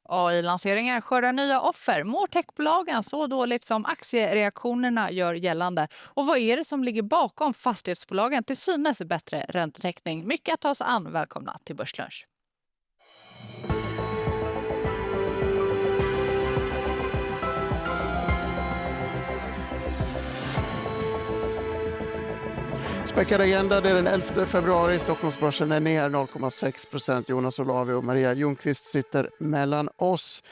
AI-lanseringar skördar nya offer. Mår techbolagen så dåligt som aktiereaktionerna gör gällande? Och vad är det som ligger bakom fastighetsbolagen till synes bättre räntetäckning? Mycket att ta sig an. Välkomna till Börslunch. Späckad agenda, det är den 11 februari. Stockholmsbörsen är ner 0,6%. Jonas Olavi och Maria Ljungqvist sitter mellan oss.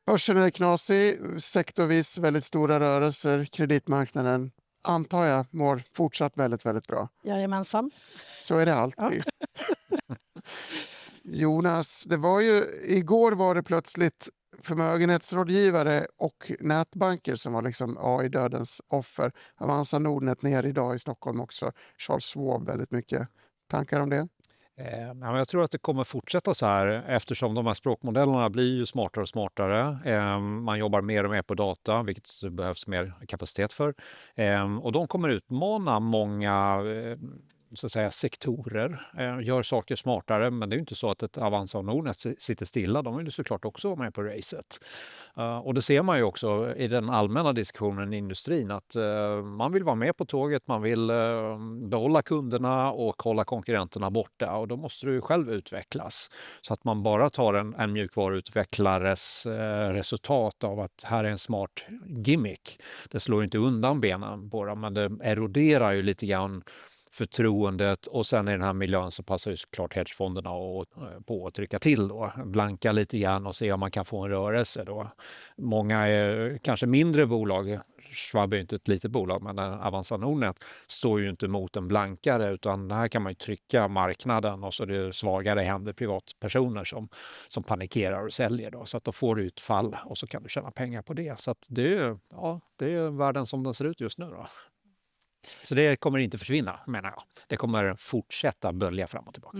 Börsen är knasig, sektorvis väldigt stora rörelser. Kreditmarknaden, antar jag, mår fortsatt väldigt, väldigt bra. Jajamensan. Så är det alltid. Ja. Jonas, igår var det plötsligt förmögenhetsrådgivare och nätbanker som var liksom AI-dödens offer. Avanza Nordnet ner idag i Stockholm också. Charles Schwab väldigt mycket. Tankar om det? Jag tror att det kommer fortsätta så här eftersom de här språkmodellerna blir ju smartare och smartare. Man jobbar mer och mer på data, vilket det behövs mer kapacitet för. Och de kommer utmana många så att säga, sektorer, gör saker smartare, men det är ju inte så att ett Avanza och Nordnet sitter stilla. De vill ju såklart också vara med på racet. Och det ser man ju också i den allmänna diskussionen i industrin att man vill vara med på tåget, man vill behålla kunderna och hålla konkurrenterna borta, och då måste du ju själv utvecklas. Så att man bara tar en mjukvaruutvecklares resultat av att här är en smart gimmick. Det slår inte undan benen på dem, men det eroderar ju lite grann förtroendet, och sen i den här miljön så passar ju såklart hedgefonderna på att trycka till då, blanka lite grann och se om man kan få en rörelse då. Många är kanske mindre bolag, Schwab är inte ett litet bolag, men Avanza Nordnet står ju inte mot en blankare, utan här kan man ju trycka marknaden och så är det svagare händer privatpersoner som panikerar och säljer då, så att då får du ett fall och så kan du tjäna pengar på det. Så att det är världen som den ser ut just nu då. Så det kommer inte försvinna, menar jag. Det kommer fortsätta bölja fram och tillbaka.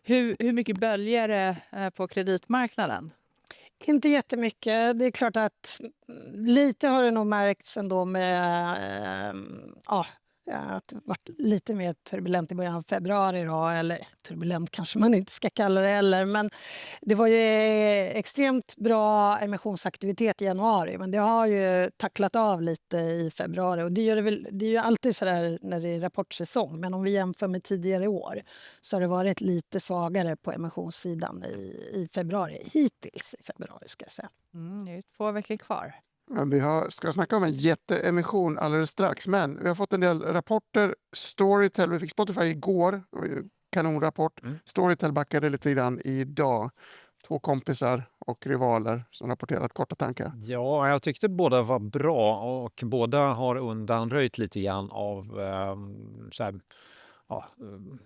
Hur mycket böljer det på kreditmarknaden? Inte jättemycket. Det är klart att lite har det nog märkts ändå med att det varit lite mer turbulent i början av februari då, eller turbulent kanske man inte ska kalla det heller, men det var ju extremt bra emissionsaktivitet i januari, men det har ju tacklat av lite i februari, och det är ju alltid så där när det är rapportsäsong, men om vi jämför med tidigare år så har det varit lite svagare på emissionssidan i februari, hittills i februari ska jag säga. Det är 2 veckor kvar. Vi ska snacka om en jätteemission alldeles strax, men vi har fått en del rapporter. Storytel, vi fick Spotify igår, kanonrapport. Storytel backade lite grann idag. 2 kompisar och rivaler som rapporterat. Korta tankar. Ja, jag tyckte båda var bra, och båda har undanröjt lite grann av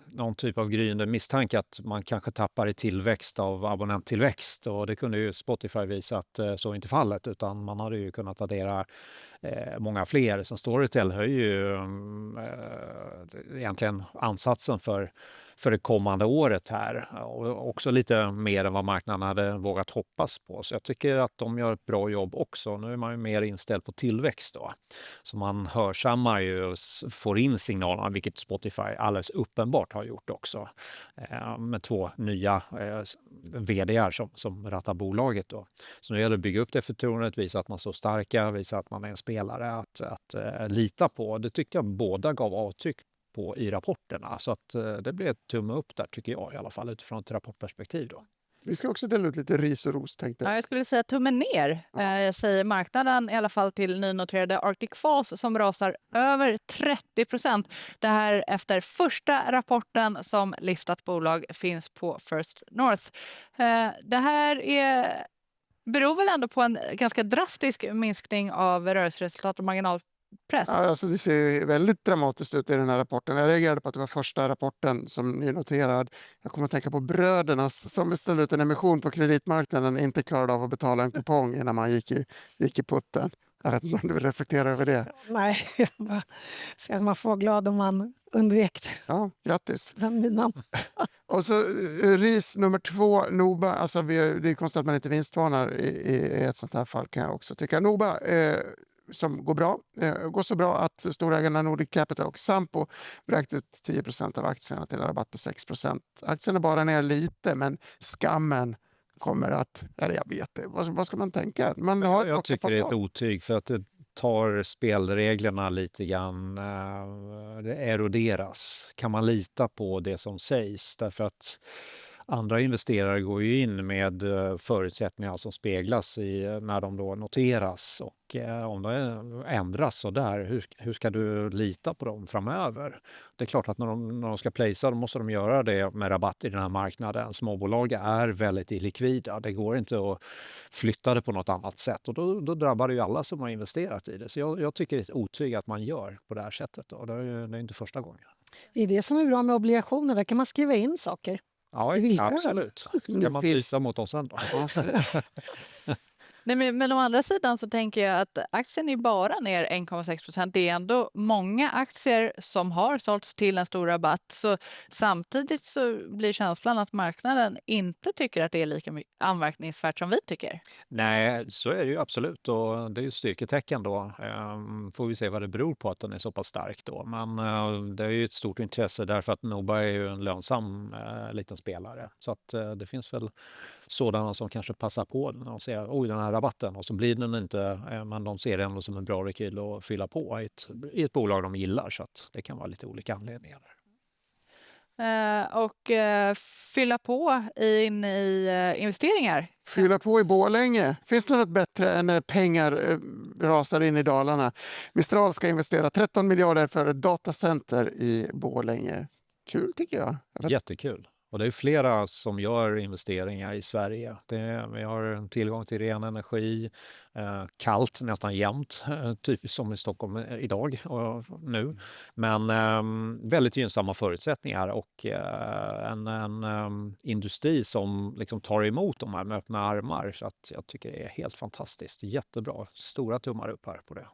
någon typ av gryende misstanke att man kanske tappar i tillväxt av abonnenttillväxt, och det kunde ju Spotify visa att så inte fallet, utan man hade ju kunnat addera många fler. Som Storytel höjer ju egentligen ansatsen för det kommande året här, och också lite mer än vad marknaden hade vågat hoppas på. Så jag tycker att de gör ett bra jobb också. Nu är man ju mer inställd på tillväxt då. Så man hörsammar ju och får in signalerna, vilket Spotify alldeles uppenbart har gjort också. Med 2 nya vd:ar som rattar bolaget då. Så nu gäller det att bygga upp det förtroendet, visa att man står starka, visa att man är en spelare att lita på. Det tyckte jag båda gav avtryck på i rapporterna. Så att det blir ett tumme upp där, tycker jag i alla fall, utifrån ett rapportperspektiv då. Vi ska också dela ut lite ris och ros, tänkte jag. Ja, jag skulle säga tummen ner, säger marknaden i alla fall till nynoterade Arctic Falls som rasar över 30%. Det här efter första rapporten som listat bolag finns på First North. Det här beror väl ändå på en ganska drastisk minskning av rörelseresultat och marginalpress. Ja, alltså det ser ju väldigt dramatiskt ut i den här rapporten. Jag reagerade på att det var första rapporten som nynoterad. Jag kommer att tänka på brödernas som ställde ut en emission på kreditmarknaden och inte klarade av att betala en kupong innan man gick i putten. Jag vet inte om du vill reflektera över det. Nej, jag bara säger att man får vara glad om man undvek det. Ja, grattis. Minan. Och så ris nummer 2, Noba. Alltså det är konstigt att man inte vinstvarnar i ett sånt här fall, kan jag också tycka. Noba som går så bra att storägarna Nordic Capital och Sampo vräkt ut 10% av aktierna till en rabatt på 6%. Aktien är bara ner lite, men skammen kommer att... Eller jag vet det. Vad ska man tänka? Man har Jag också tycker det är ett på- otyg för att det tar spelreglerna lite grann, det eroderas. Kan man lita på det som sägs? Därför att andra investerare går ju in med förutsättningar som speglas när de då noteras. Och om det ändras så där, hur ska du lita på dem framöver? Det är klart att när de ska placea, då måste de göra det med rabatt i den här marknaden. Småbolag är väldigt illikvida. Det går inte att flytta det på något annat sätt. Och då drabbar det ju alla som har investerat i det. Så jag tycker det är ett otyg att man gör på det här sättet. Och det är inte första gången. Det är det som är bra med obligationer. Där kan man skriva in saker. Ja, I villkoren. absolut. Nu Kan man finns- byta mot dem sen då? Nej, men å andra sidan så tänker jag att aktien är bara ner 1,6%. Det är ändå många aktier som har sålts till en stor rabatt. Så samtidigt så blir känslan att marknaden inte tycker att det är lika mycket anmärkningsvärt som vi tycker. Nej, så är det ju absolut. Och det är ju styrketecken då. Får vi se vad det beror på att den är så pass stark då. Men det är ju ett stort intresse därför att Noba är ju en lönsam liten spelare. Så att det finns väl sådana som kanske passar på den och säger oj, den här rabatten, och så blir den inte, men de ser det ändå som en bra rekyl att fylla på i ett bolag de gillar, så att det kan vara lite olika anledningar. Och fylla på in i investeringar. Fylla på i Borlänge. Finns det något bättre än när pengar rasar in i Dalarna? Mistral ska investera 13 miljarder för ett datacenter i Borlänge. Kul tycker jag. Eller? Jättekul. Och det är flera som gör investeringar i Sverige. Vi har tillgång till ren energi, kallt nästan jämt, typ som i Stockholm idag och nu. Men väldigt gynnsamma förutsättningar och en industri som liksom tar emot de här med öppna armar. Så att jag tycker det är helt fantastiskt. Jättebra. Stora tummar upp här på det.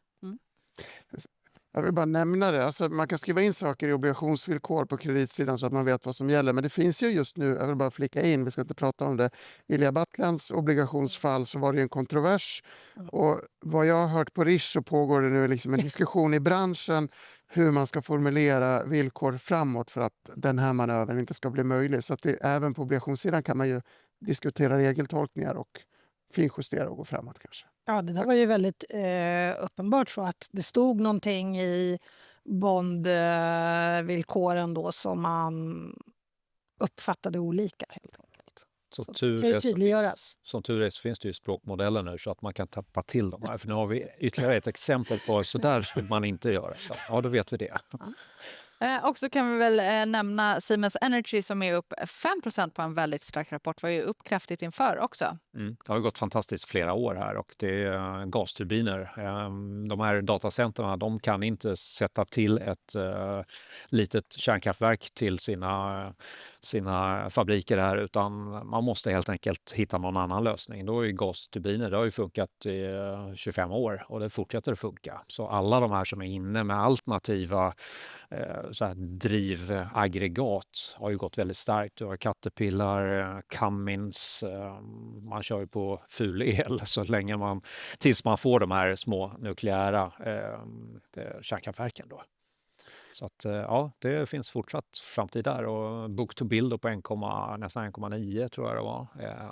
Jag vill bara nämna det. Alltså, man kan skriva in saker i obligationsvillkor på kreditsidan så att man vet vad som gäller. Men det finns ju just nu, jag vill bara flika in, vi ska inte prata om det. Ilja Batlans obligationsfall så var det ju en kontrovers. Och vad jag har hört på Rish så pågår det nu liksom en diskussion i branschen hur man ska formulera villkor framåt för att den här manövern inte ska bli möjlig. Så att även på obligationssidan kan man ju diskutera regeltolkningar och finjustera och gå framåt kanske. Ja, det där var ju väldigt uppenbart så att det stod någonting i bondvillkoren då som man uppfattade olika helt enkelt. Så Så tur det kan ju är så tydliggöras. Som tur är så finns det ju språkmodeller nu så att man kan tappa till dem här. För nu har vi ytterligare ett exempel på så där skulle man inte göra. Så, ja, då vet vi det. Och så kan vi väl nämna Siemens Energy som är upp 5% på en väldigt stark rapport. Var ju upp kraftigt inför också. Det har gått fantastiskt flera år här och det är gasturbiner. De här datacenterna, de kan inte sätta till ett litet kärnkraftverk till sina fabriker här, utan man måste helt enkelt hitta någon annan lösning. Då är gasturbiner, det har ju funkat i 25 år och det fortsätter att funka. Så alla de här som är inne med alternativa så här drivaggregat har ju gått väldigt starkt. Du har Caterpillar, Cummins, man kör ju på ful el så länge tills man får de här små nukleära kärnkraftverken då. Så att ja, det finns fortsatt framtid där och book-to-bill på nästan 1,9 tror jag det var.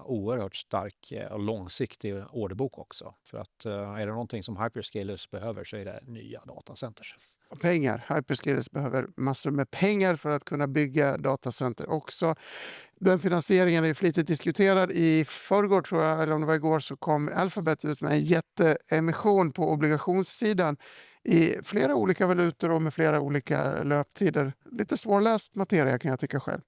Oerhört stark och långsiktig orderbok också. För att är det någonting som hyperscalers behöver så är det nya datacenters. Och pengar. Hyperscalers behöver massor med pengar för att kunna bygga datacenter också. Den finansieringen är flitigt diskuterad. I förrgår tror jag, eller om det var igår, så kom Alphabet ut med en jätteemission på obligationssidan i flera olika valutor och med flera olika löptider. Lite svårläst materia kan jag tycka själv.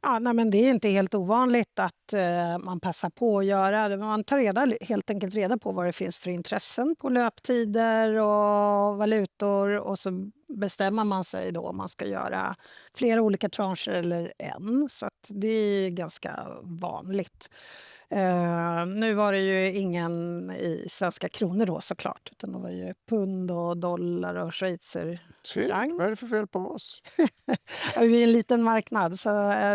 Ja, nej, men det är inte helt ovanligt att man passar på att göra det. Man tar helt enkelt reda på vad det finns för intressen på löptider och valutor och så bestämmer man sig då om man ska göra flera olika trancher eller en. Så att det är ganska vanligt. Nu var det ju ingen i svenska kronor då såklart, utan det var ju pund och dollar och schweizerfranc. Vad är det för fel på oss? Vi är en liten marknad så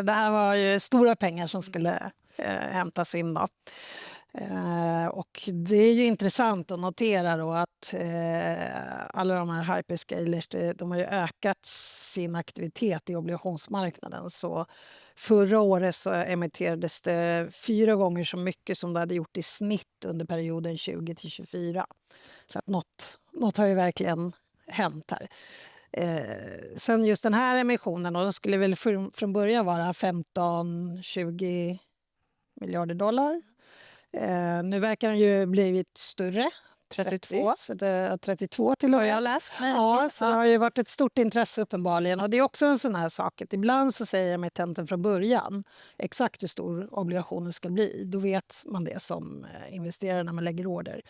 det här var ju stora pengar som skulle hämtas in då. Och det är ju intressant att notera då att alla de här hyperscalers, de har ju ökat sin aktivitet i obligationsmarknaden. Så förra året så emitterades det 4 gånger så mycket som det hade gjort i snitt under perioden 20 till 24. Så att något har ju verkligen hänt här. Sen just den här emissionen, och den skulle väl från början vara 15-20 miljarder dollar. Nu verkar den ju blivit större. 32. Så det är 32 till och Har jag med. läst mig? Ja, så det har ju varit ett stort intresse uppenbarligen. Och det är också en sån här sak att ibland så säger emittenten från början exakt hur stor obligationen ska bli. Då vet man det som investerare när man lägger order.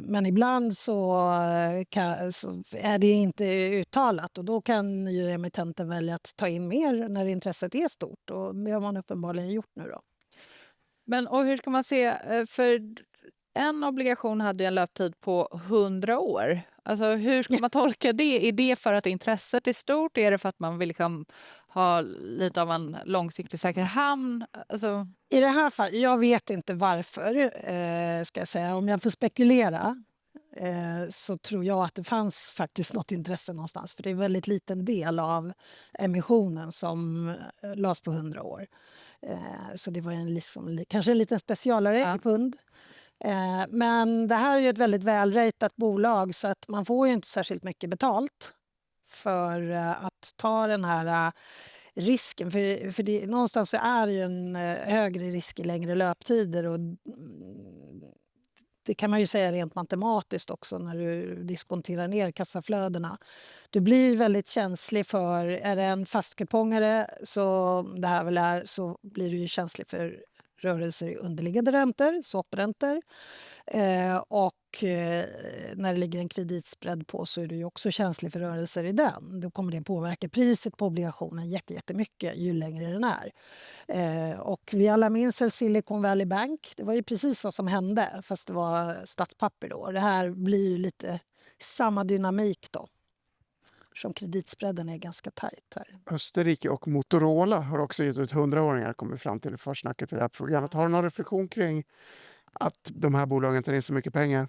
Men ibland så är det inte uttalat och då kan ju emittenten välja att ta in mer när intresset är stort. Och det har man uppenbarligen gjort nu då. Men och hur ska man se, för en obligation hade ju en löptid på 100 år. Alltså hur ska man tolka det? Är det för att intresset är stort? Är det för att man vill liksom ha lite av en långsiktig säker hamn? Alltså... I det här fallet, jag vet inte varför, ska jag säga. Om jag får spekulera så tror jag att det fanns faktiskt något intresse någonstans. För det är en väldigt liten del av emissionen som lades på 100 år. Så det var kanske en liten specialare i pund. Men det här är ju ett väldigt välratat bolag så att man får ju inte särskilt mycket betalt för att ta den här risken. För det, någonstans så är det ju en högre risk i längre löptider och det kan man ju säga rent matematiskt också när du diskonterar ner kassaflödena. Du blir väldigt känslig för, är det en fastkupongare så det här väl är, så blir du ju känslig för rörelser i underliggande räntor, swapräntor. När det ligger en kreditspread på så är du ju också känslig för rörelser i den. Då kommer det påverka priset på obligationen jättemycket ju längre den är. Och vi alla minns Silicon Valley Bank. Det var ju precis vad som hände fast det var statspapper då. Det här blir ju lite samma dynamik då. Som kreditspreaden är ganska tajt här. Österrike och Motorola har också gett ut 100-åringar, kommit fram till försnacket i det här programmet. Har du någon reflektion kring att de här bolagen tar in så mycket pengar?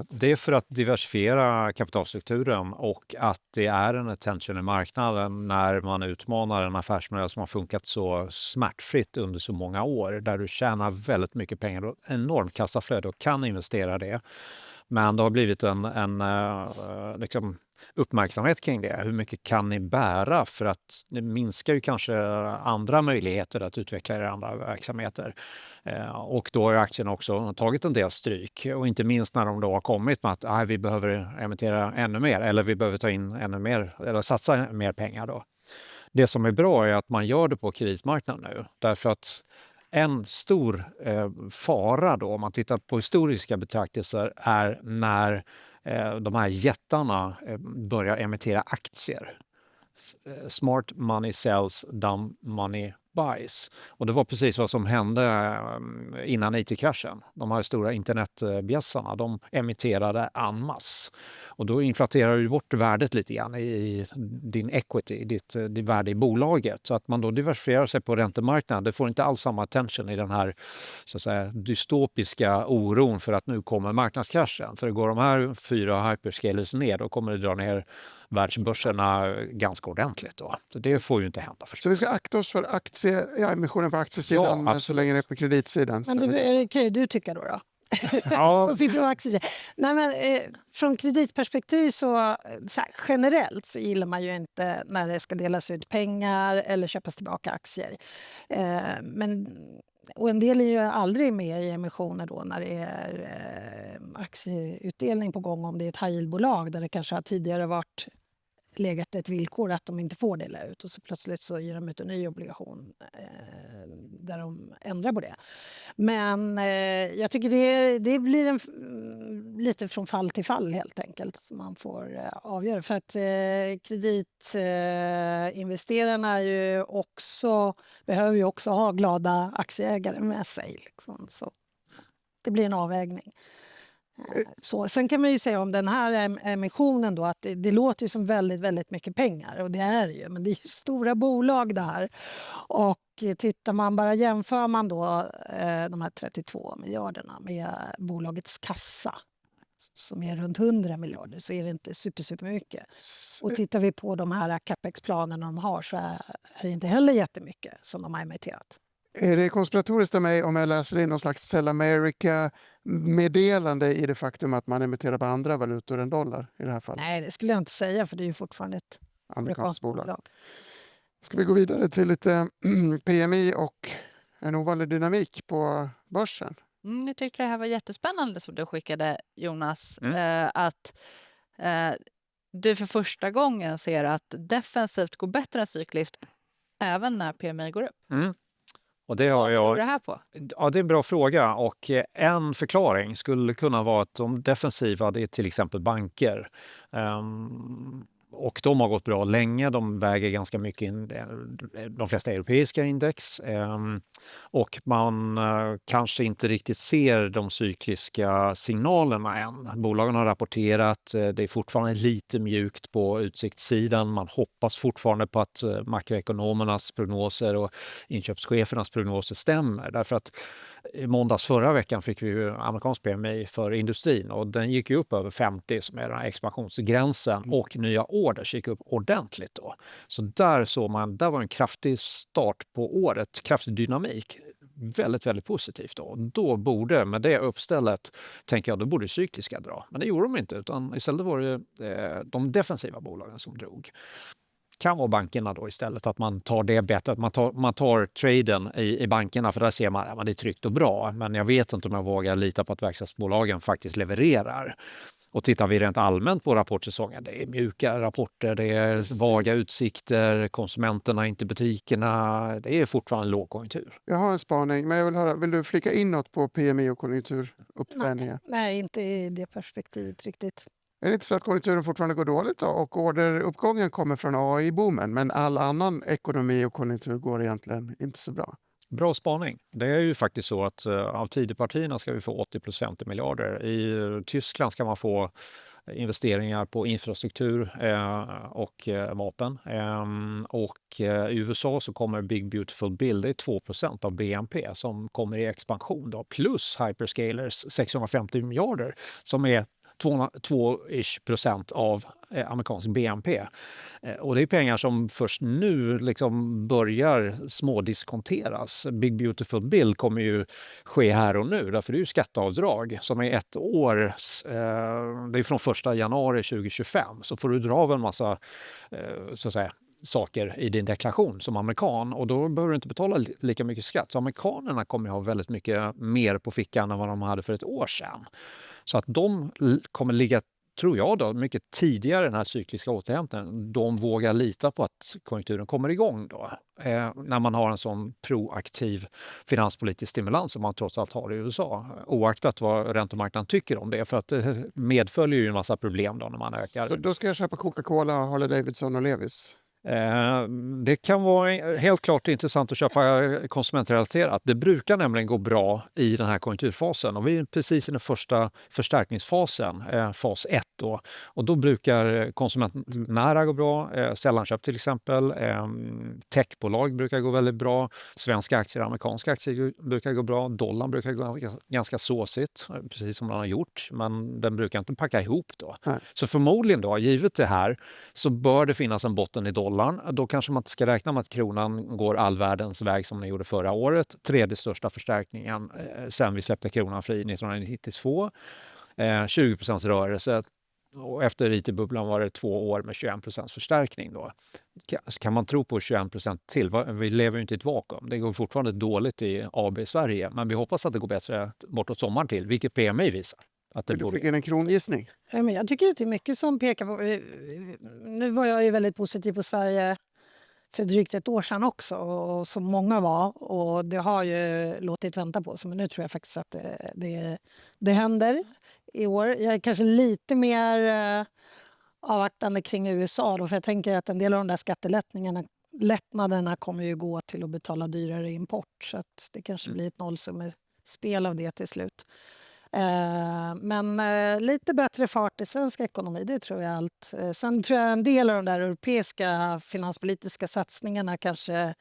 Det är för att diversifiera kapitalstrukturen och att det är en attention i marknaden när man utmanar en affärsmodell som har funkat så smärtfritt under så många år. Där du tjänar väldigt mycket pengar och enormt kassaflöde och kan investera det. Men det har blivit en liksom uppmärksamhet kring det. Hur mycket kan ni bära? För att det minskar ju kanske andra möjligheter att utveckla era andra verksamheter. Och då har aktien också tagit en del stryk. Och inte minst när de då har kommit med att vi behöver emittera ännu mer. Eller vi behöver ta in ännu mer, eller satsa mer pengar då. Det som är bra är att man gör det på kreditmarknaden nu. Därför att en stor fara då, om man tittar på historiska betraktelser, är när de här jättarna börjar emittera aktier. Smart money sells, dumb money buys. Och det var precis vad som hände innan IT-kraschen. De här stora internetbjässarna, de emitterade en masse. Och då inflaterar du bort värdet lite grann i din equity, ditt värde i bolaget. Så att man då diversifierar sig på räntemarknaden, det får inte alls samma attention i den här så att säga, dystopiska oron för att nu kommer marknadskraschen. För går de här 4 hyperscalers ner, då kommer det dra ner världsbörserna ganska ordentligt. Då. Så det får ju inte hända. Så vi ska akta oss för emissionen på aktiesidan, men så länge det är på kreditsidan. Men det kan ju du tycka då? Ja. Som sitter på aktier. Nej, men, från kreditperspektiv så här, generellt så gillar man ju inte när det ska delas ut pengar eller köpas tillbaka aktier. Och en del är ju aldrig med i emissioner då när det är aktieutdelning på gång, om det är ett high yield-bolag där det kanske har tidigare varit legat ett villkor att de inte får dela ut och så plötsligt så ger de ut en ny obligation där de ändrar på det. Men jag tycker det blir lite från fall till fall helt enkelt som man får avgöra. För att kreditinvesterarna behöver ju också ha glada aktieägare med sig. Liksom. Så det blir en avvägning. Så, sen kan man ju säga om den här emissionen då att det låter ju som väldigt, väldigt mycket pengar och det är det ju, men det är ju stora bolag där. Och jämför man då de här 32 miljarderna med bolagets kassa som är runt 100 miljarder så är det inte supermycket. Och tittar vi på de här capex-planerna de har så är det inte heller jättemycket som de har emitterat. Är det konspiratoriskt av mig om jag läser in någon slags Sell America-meddelande i det faktum att man emitterar på andra valutor än dollar i det här fallet? Nej, det skulle jag inte säga för det är ju fortfarande ett Amerikanskt bolag. Ska vi gå vidare till lite PMI och en ovanlig dynamik på börsen? Jag tyckte det här var jättespännande som du skickade, Jonas. Att du för första gången ser att defensivt går bättre än cykliskt även när PMI går upp. Och det har Vad beror det jag... här på? Ja, det är en bra fråga och en förklaring skulle kunna vara att de defensiva, det är till exempel banker. Och de har gått bra länge, de väger ganska mycket in de flesta europeiska index. Och man kanske inte riktigt ser de cykliska signalerna än. Bolagen har rapporterat, det är fortfarande lite mjukt på utsiktssidan. Man hoppas fortfarande på att makroekonomernas prognoser och inköpschefernas prognoser stämmer. Därför att i måndags förra veckan fick vi ju amerikansk PMI för industrin och den gick ju upp över 50 som är den här expansionsgränsen och nya orders gick upp ordentligt då. Så där såg man, där var en kraftig start på året, kraftig dynamik. Väldigt, väldigt positivt då. Då borde, med det uppstället, tänker jag, då borde cykliska dra. Men det gjorde de inte, utan istället var det de defensiva bolagen som drog. Kan vara bankerna då istället, att man tar det bättre, att man tar traden i bankerna för där ser man att det är tryggt och bra. Men jag vet inte om jag vågar lita på att verkstadsbolagen faktiskt levererar. Och tittar vi rent allmänt på rapportsäsongen, det är mjuka rapporter, det är vaga utsikter, konsumenterna inte butikerna, det är fortfarande lågkonjunktur. Jag har en spaning, men jag vill höra, vill du flika in något på PMI och konjunkturuppvändningen? Nej, inte i det perspektivet riktigt. Är det inte så att konjunkturen fortfarande går dåligt då? Och orderuppgången kommer från AI-boomen, men all annan ekonomi och konjunktur går egentligen inte så bra? Bra spaning. Det är ju faktiskt så att av Tidöpartierna ska vi få 80 plus 50 miljarder. I Tyskland ska man få investeringar på infrastruktur och vapen. Och i USA så kommer Big Beautiful Bill, det är 2% av BNP som kommer i expansion då, plus hyperscalers 650 miljarder som är 2% av amerikansk BNP. Och det är pengar som först nu liksom börjar smådiskonteras. Big Beautiful Bill kommer ju ske här och nu, därför det är ju skatteavdrag som är ett år, det är från 1 januari 2025, så får du dra av en massa så att säga saker i din deklaration som amerikan och då behöver du inte betala lika mycket skatt. Så amerikanerna kommer ha väldigt mycket mer på fickan än vad de hade för ett år sedan. Så att de kommer ligga, tror jag då, mycket tidigare den här cykliska återhämtningen. De vågar lita på att konjunkturen kommer igång då. När man har en sån proaktiv finanspolitisk stimulans som man trots allt har i USA. Oaktat vad räntemarknaden tycker om det. För att det medföljer ju en massa problem då när man ökar. Så då ska jag köpa Coca-Cola, Harley Davidson och Levis? Det kan vara helt klart intressant att köpa konsumentrelaterat. Det brukar nämligen gå bra i den här konjunkturfasen och vi är precis i den första förstärkningsfasen, fas 1 då. Och då brukar konsumentnära gå bra, sällanköp till exempel, techbolag brukar gå väldigt bra, svenska aktier, amerikanska aktier brukar gå bra, dollarn brukar gå ganska såsigt, precis som den har gjort, men den brukar inte packa ihop då. Nej. Så förmodligen då, givet det här, så bör det finnas en botten i dollarn. Då kanske man inte ska räkna med att kronan går all världens väg som den gjorde förra året. Tredje största förstärkningen sen vi släppte kronan fri 1992. 20% rörelse och efter IT-bubblan var det 2 år med 21% förstärkning då. Kan man tro på 21% till? Vi lever ju inte i ett vakuum. Det går fortfarande dåligt i AB Sverige, men vi hoppas att det går bättre bortåt sommaren till, vilket PMI visar. Att det Du fick en krongissning. Men jag tycker att det är mycket som pekar på... Nu var jag ju väldigt positiv på Sverige för drygt ett år sedan också, och som många var. Och det har ju låtit vänta på sig, men nu tror jag faktiskt att det händer i år. Jag är kanske lite mer avvaktande kring USA då, för jag tänker att en del av de där skattelättnaderna kommer ju gå till att betala dyrare import. Så att det kanske blir ett nollsummespel av det till slut. Men lite bättre fart i svensk ekonomi, det tror jag allt. Sen tror jag en del av de där europeiska finanspolitiska satsningarna kanske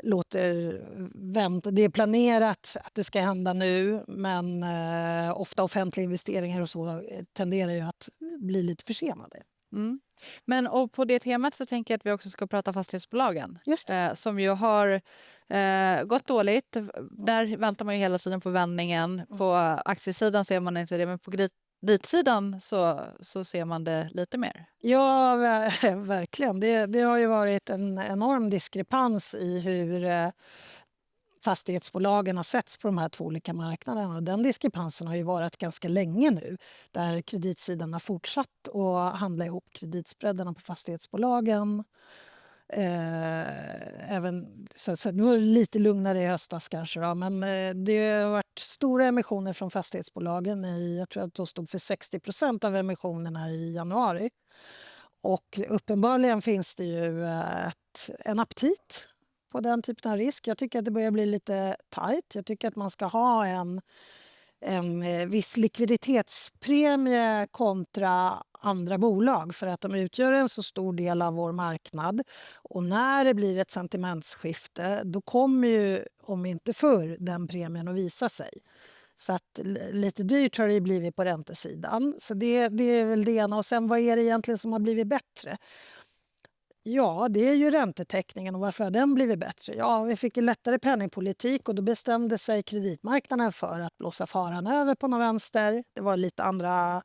låter vänta. Det är planerat att det ska hända nu, men ofta offentliga investeringar och så tenderar ju att bli lite försenade. Mm. Men och på det temat så tänker jag att vi också ska prata fastighetsbolagen. Just det. Som ju har gått dåligt. Där väntar man ju hela tiden på vändningen. På aktiesidan ser man inte det, men på kreditsidan så ser man det lite mer. Ja, verkligen. Det har ju varit en enorm diskrepans i hur fastighetsbolagen har setts på de här två olika marknaderna. Och den diskrepansen har ju varit ganska länge nu, där kreditsidan har fortsatt att handla ihop kreditspreadarna på fastighetsbolagen. Så det var lite lugnare i höstas kanske, då, men det har varit stora emissioner från fastighetsbolagen. Jag tror att de stod för 60% av emissionerna i januari. Och uppenbarligen finns det ju en aptit på den typen av risk. Jag tycker att det börjar bli lite tajt. Jag tycker att man ska ha en viss likviditetspremie kontra andra bolag, för att de utgör en så stor del av vår marknad. Och när det blir ett sentimentsskifte, då kommer ju, om inte förr, den premien att visa sig. Så att lite dyrt har det blivit på räntesidan. Så det är väl det ena. Och sen, vad är det egentligen som har blivit bättre? Ja, det är ju räntetäckningen. Och varför har den blivit bättre? Ja, vi fick en lättare penningpolitik och då bestämde sig kreditmarknaden för att blåsa faran över på någon vänster. Det var lite andra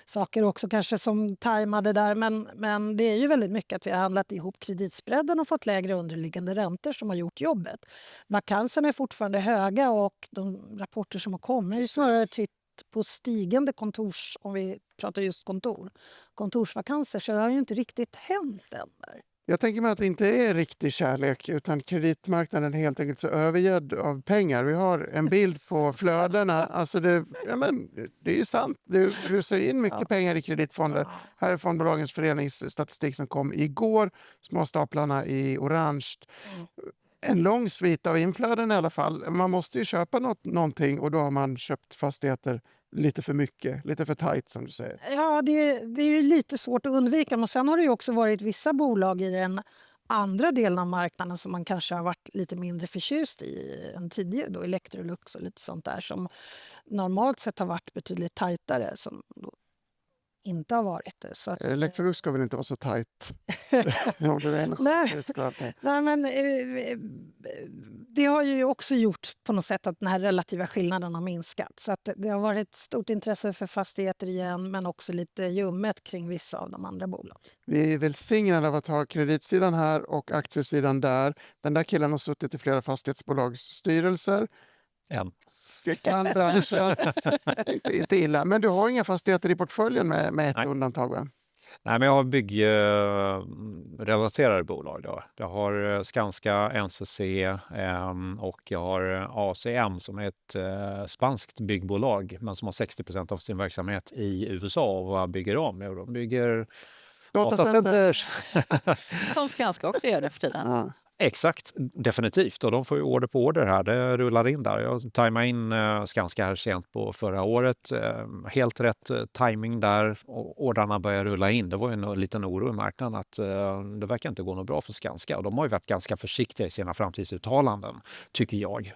saker också kanske som tajmade där. Men det är ju väldigt mycket att vi har handlat ihop kreditspreaden och fått lägre underliggande räntor som har gjort jobbet. Vakanserna är fortfarande höga och de rapporter som har kommit är snarare på stigande om vi pratar just kontorsvakanser, så det har ju inte riktigt hänt än där. Jag tänker mig att det inte är riktig kärlek, utan kreditmarknaden är helt enkelt så övergödd av pengar. Vi har en bild på flödena. Alltså det är ju sant. Det rusar in mycket pengar i kreditfonder. Här är Fondbolagens föreningsstatistik som kom igår. Småstaplarna i orange. En lång svit av inflöden i alla fall. Man måste ju köpa någonting och då har man köpt fastigheter lite för mycket, lite för tajt som du säger. Ja, det är ju lite svårt att undvika. Men sen har det ju också varit vissa bolag i den andra delen av marknaden som man kanske har varit lite mindre förtjust i än tidigare. Då, Electrolux och lite sånt där som normalt sett har varit betydligt tajtare, som då inte har varit det. Så att, Electrolux ska väl inte vara så tajt? Nej, men det har ju också gjort på något sätt att den här relativa skillnaden har minskat. Så att det har varit ett stort intresse för fastigheter igen, men också lite ljummet kring vissa av de andra bolagen. Vi är välsignade av att ha kreditsidan här och aktiesidan där. Den där killen har suttit i flera fastighetsbolags styrelser. Det kan branschen. inte illa. Men du har inga fastigheter i portföljen med ett undantag, va? Nej, men jag har byggrelaterade bolag då. Jag har Skanska, NCC och jag har ACM som är ett spanskt byggbolag, men som har 60% av sin verksamhet i USA och bygger om. Och de bygger datacenters. Som Skanska också gör det för tiden. Ja. Exakt, definitivt. Och de får ju order på order här. Det rullar in där. Jag tajmade in Skanska här sent på förra året. Helt rätt timing där. Och ordrarna börjar rulla in. Det var ju en liten oro i marknaden att det verkar inte gå något bra för Skanska. Och de har ju varit ganska försiktiga i sina framtidsuttalanden, tycker jag,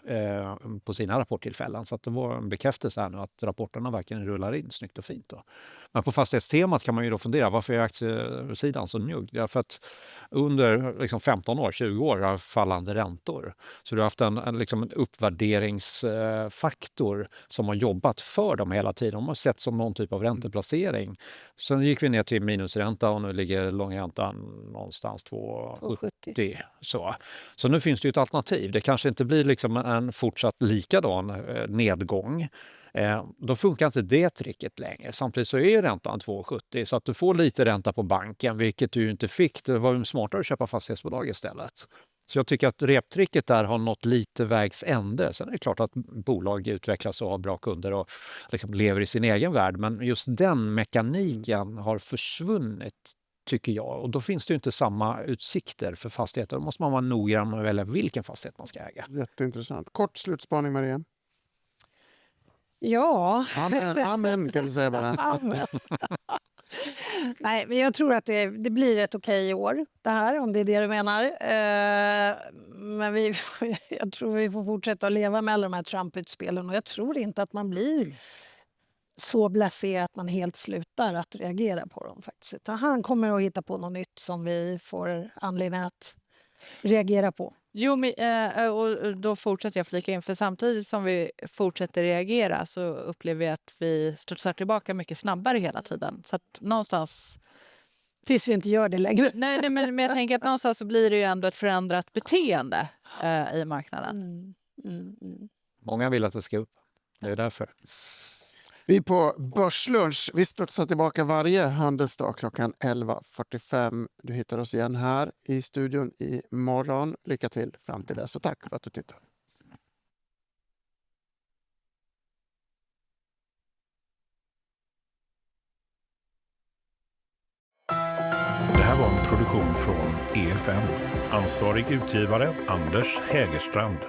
på sina rapporttillfällen. Så att det var en bekräftelse här nu att rapporterna verkligen rullar in snyggt och fint. Då. Men på fastighetstemat kan man ju då fundera, varför är aktiesidan så njugg? Därför att under 15 år, 20 år har fallande räntor. Så du har haft en uppvärderingsfaktor som har jobbat för dem hela tiden. De har sett som någon typ av ränteplacering. Sen gick vi ner till minusränta och nu ligger långräntan någonstans 2,70. Så nu finns det ju ett alternativ. Det kanske inte blir en fortsatt likadan nedgång. Då funkar inte det tricket längre. Samtidigt så är räntan 2,70 så att du får lite ränta på banken, vilket du inte fick. Det var ju smartare att köpa fastighetsbolag istället. Så jag tycker att reptricket där har nått lite vägs ände. Sen är det klart att bolag utvecklas och har bra kunder och lever i sin egen värld. Men just den mekaniken har försvunnit, tycker jag. Och då finns det ju inte samma utsikter för fastigheter. Då måste man vara noggrann med att välja vilken fastighet man ska äga. Jätteintressant. Kort slutspaning, Maria. Ja. Amen kan du säga bara. Amen. Nej, men jag tror att det blir ett okej år, det här, om det är det du menar. Men jag tror vi får fortsätta att leva med alla de här Trump-utspelen och jag tror inte att man blir så blasé att man helt slutar att reagera på dem faktiskt. Utan han kommer att hitta på något nytt som vi får anledning att reagera på. Jo, och då fortsätter jag flika in, för samtidigt som vi fortsätter reagera så upplever vi att vi studsar tillbaka mycket snabbare hela tiden. Så att någonstans... Tills vi inte gör det längre. Nej, men jag tänker att någonstans så blir det ju ändå ett förändrat beteende i marknaden. Många vill att det ska upp. Det är därför. Vi på Börslunch, vi studsar tillbaka varje handelsdag klockan 11.45. Du hittar oss igen här i studion imorgon. Lycka till fram till dess och tack för att du tittar. Det här var en produktion från EFN. Ansvarig utgivare Anders Hägerstrand.